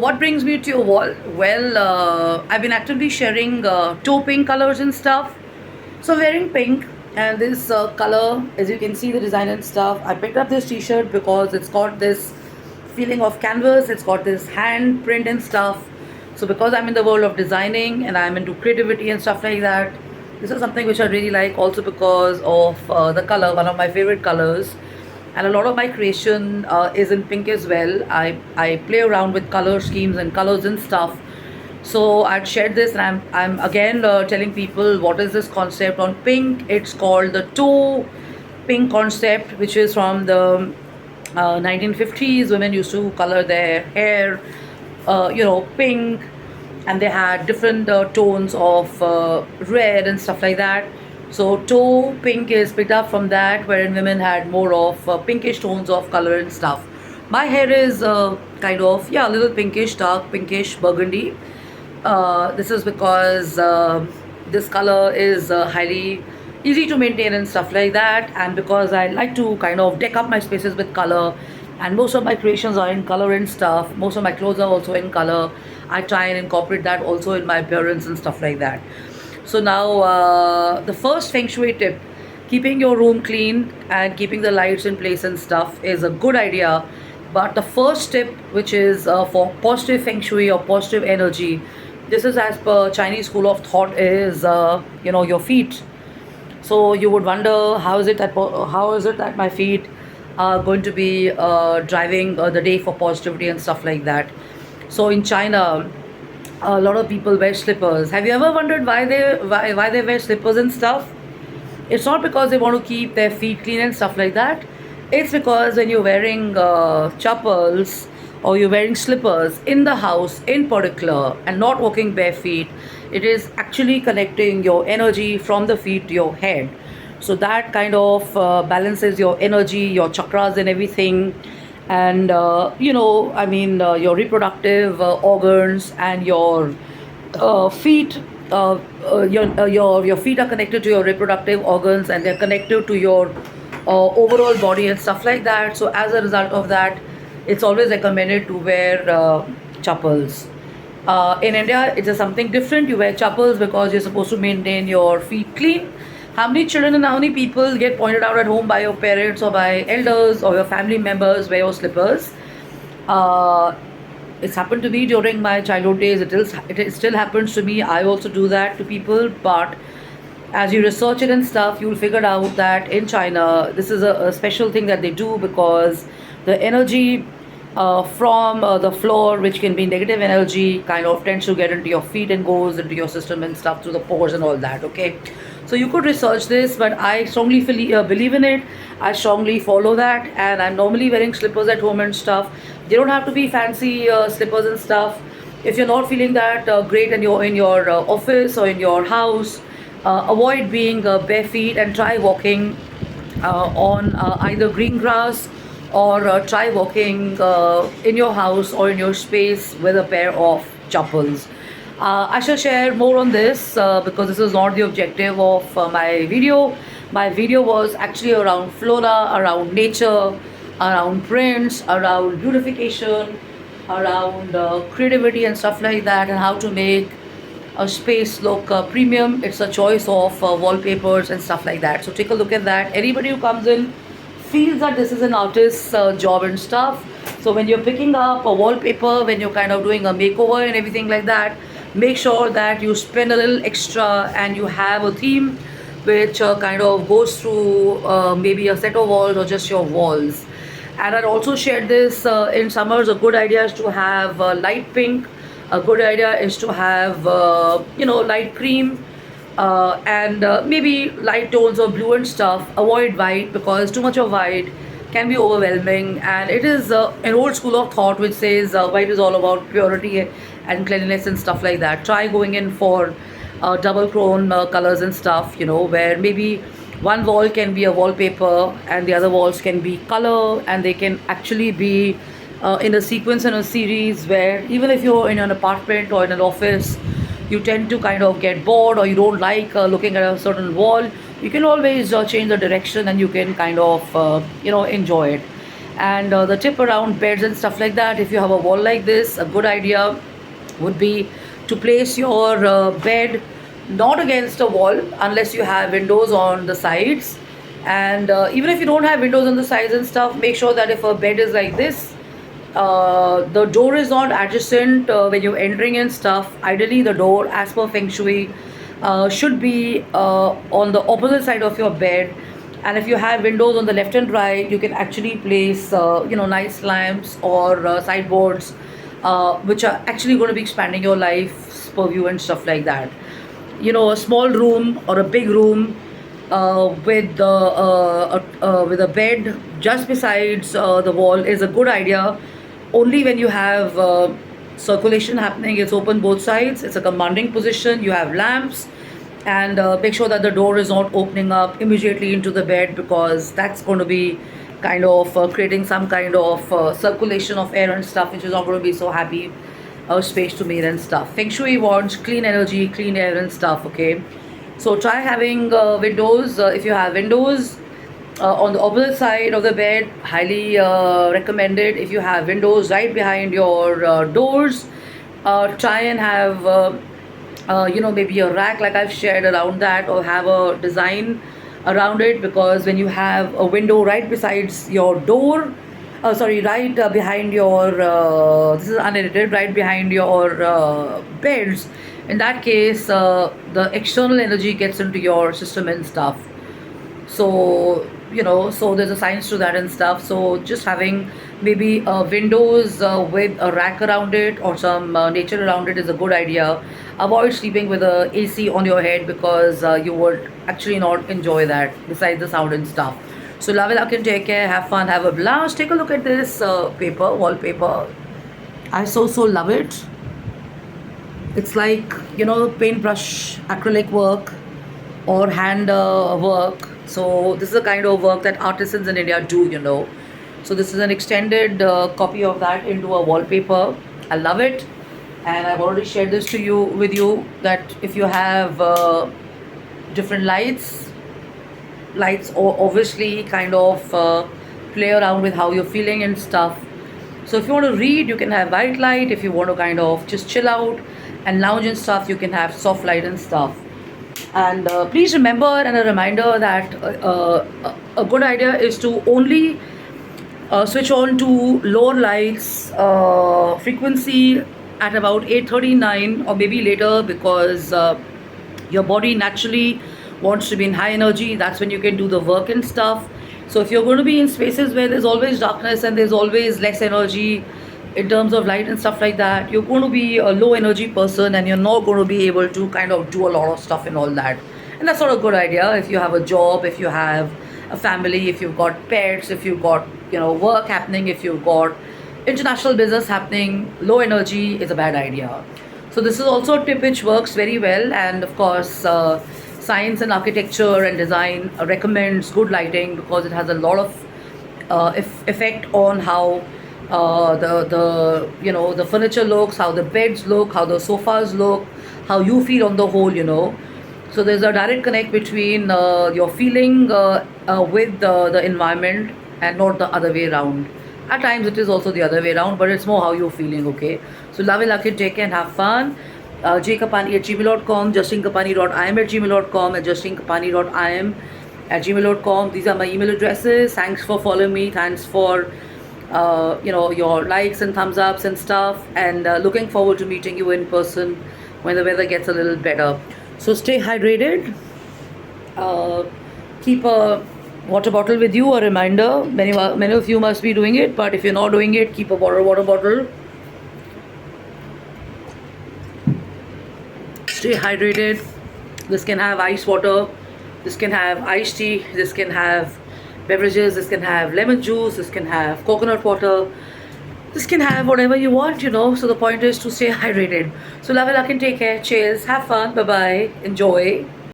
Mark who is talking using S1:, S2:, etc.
S1: what brings me to your wall? Well, I've been actively sharing toe pink colors and stuff. So, wearing pink and this color, as you can see, the design and stuff. I picked up this t shirt because it's got this feeling of canvas, it's got this hand print and stuff. So, because I'm in the world of designing and I'm into creativity and stuff like that, this is something which I really like also because of the color, one of my favorite colors, and a lot of my creation is in pink as well. I play around with color schemes and colors and stuff. So I'd shared this, and I'm again telling people what is this concept on pink. It's called the toe pink concept, which is from the 1950s. Women used to color their hair, pink, and they had different tones of red and stuff like that. So toe pink is picked up from that, wherein women had more of pinkish tones of color and stuff. My hair is kind of, yeah, a little pinkish, dark pinkish burgundy. This is because this color is highly easy to maintain and stuff like that, and because I like to kind of deck up my spaces with color, and most of my creations are in color and stuff. Most of my clothes are also in color. I try and incorporate that also in my appearance and stuff like that. So now, the first feng shui tip, keeping your room clean and keeping the lights in place and stuff is a good idea. But the first tip, which is for positive feng shui or positive energy, this is as per Chinese school of thought, is your feet. So you would wonder how is it that my feet are going to be driving the day for positivity and stuff like that. So in China, a lot of people wear slippers. Have you ever wondered why they wear slippers and stuff? It's not because they want to keep their feet clean and stuff like that. It's because when you're wearing chappals or you're wearing slippers in the house in particular and not walking bare feet, it is actually connecting your energy from the feet to your head. So that kind of balances your energy, your chakras, and everything. And your reproductive organs and your feet. Your feet are connected to your reproductive organs, and they're connected to your overall body and stuff like that. So as a result of that, it's always recommended to wear chappals. In India, it's a something different. You wear chappals because you're supposed to maintain your feet clean. How many children and how many people get pointed out at home by your parents or by elders or your family members wear your slippers? Uh, it's happened to me during my childhood days. It still happens to me. I also do that to people, but as you research it and stuff, you'll figure out that in China, this is a special thing that they do because the energy from the floor, which can be negative energy, kind of tends to get into your feet and goes into your system and stuff through the pores and all that. Okay, so you could research this, but I strongly believe in it. I strongly follow that, and I'm normally wearing slippers at home and stuff. They don't have to be fancy slippers and stuff. If you're not feeling that great and you're in your office or in your house, avoid being bare feet and try walking on either green grass, or try walking in your house or in your space with a pair of chappals. I shall share more on this because this is not the objective of my video. My video was actually around flora, around nature, around prints, around beautification, around creativity and stuff like that, and how to make a space look premium. It's a choice of wallpapers and stuff like that. So take a look at that. Anybody who comes in feels that this is an artist's job and stuff. So when you're picking up a wallpaper, when you're kind of doing a makeover and everything like that, make sure that you spend a little extra and you have a theme which kind of goes through maybe a set of walls or just your walls. And I'd also shared this in summers. A good idea is to have light pink. A good idea is to have light cream, and maybe light tones of blue and stuff. Avoid white because too much of white can be overwhelming, and it is an old school of thought which says white is all about purity and cleanliness and stuff like that. Try going in for double tone colors and stuff, where maybe one wall can be a wallpaper and the other walls can be color, and they can actually be in a sequence and a series, where even if you're in an apartment or in an office, you tend to kind of get bored or you don't like looking at a certain wall, you can always change the direction and you can kind of enjoy it. And the tip around beds and stuff like that, if you have a wall like this, a good idea would be to place your bed not against a wall unless you have windows on the sides. And even if you don't have windows on the sides and stuff, make sure that if a bed is like this, the door is not adjacent when you're entering and stuff. Ideally, the door, as per feng shui, should be on the opposite side of your bed. And if you have windows on the left and right, you can actually place nice lamps or sideboards, which are actually going to be expanding your life's purview and stuff like that. A small room or a big room with a bed just besides the wall is a good idea. Only when you have circulation happening, it's open both sides, it's a commanding position, you have lamps, and make sure that the door is not opening up immediately into the bed, because that's going to be kind of creating some kind of circulation of air and stuff, which is not going to be so happy space to meet and stuff. Feng Shui wants clean energy, clean air and stuff, okay? So try having windows. If you have windows on the opposite side of the bed, highly recommended. If you have windows right behind your doors, try and have maybe a rack like I've shared around that, or have a design around it, because when you have a window right besides your door, right behind your this is unedited, right behind your beds, in that case the external energy gets into your system and stuff. So so there's a science to that and stuff. So just having maybe windows with a rack around it, or some nature around it, is a good idea. Avoid sleeping with a AC on your head, because you would actually not enjoy that, besides the sound and stuff. So love it, luck, and take care, have fun, have a blast. Take a look at this wallpaper. I so love it. It's like paintbrush acrylic work or hand work. So this is the kind of work that artisans in India do. So this is an extended copy of that into a wallpaper. I love it, and I've already shared this with you, that if you have different lights obviously kind of play around with how you're feeling and stuff. So if you want to read, you can have white light. If you want to kind of just chill out and lounge and stuff, you can have soft light and stuff. And please remember, and a reminder, that a good idea is to only switch on to lower lights frequency at about 8:39 or maybe later, because your body naturally wants to be in high energy. That's when you can do the work and stuff. So if you're going to be in spaces where there's always darkness and there's always less energy in terms of light and stuff like that, you're going to be a low energy person, and you're not going to be able to kind of do a lot of stuff and all that. And that's not a good idea. If you have a job, if you have a family, if you've got pets, if you've got work happening, if you've got international business happening, low energy is a bad idea. So this is also a tip which works very well. And of course, science and architecture and design recommends good lighting, because it has a lot of effect on how the furniture looks, how the beds look, how the sofas look, how you feel on the whole. So there's a direct connect between your feeling with the environment, and not the other way around. At times it is also the other way around, but it's more how you're feeling, okay? So love it, luck it, take care, and have fun. jkapani@gmail.com, justinkapani.im@gmail.com, and justinkapani.im@gmail.com. These are my email addresses. Thanks for following me. Thanks for your likes and thumbs ups and stuff. And looking forward to meeting you in person when the weather gets a little better. So stay hydrated. Keep a water bottle with you, a reminder. Many of you must be doing it, but if you're not doing it, keep a water bottle. Stay hydrated. This can have ice water, this can have iced tea, this can have beverages, this can have lemon juice, this can have coconut water, this can have whatever you want. So the point is to stay hydrated. So love it, luck, and take care. Cheers, have fun, bye bye, enjoy.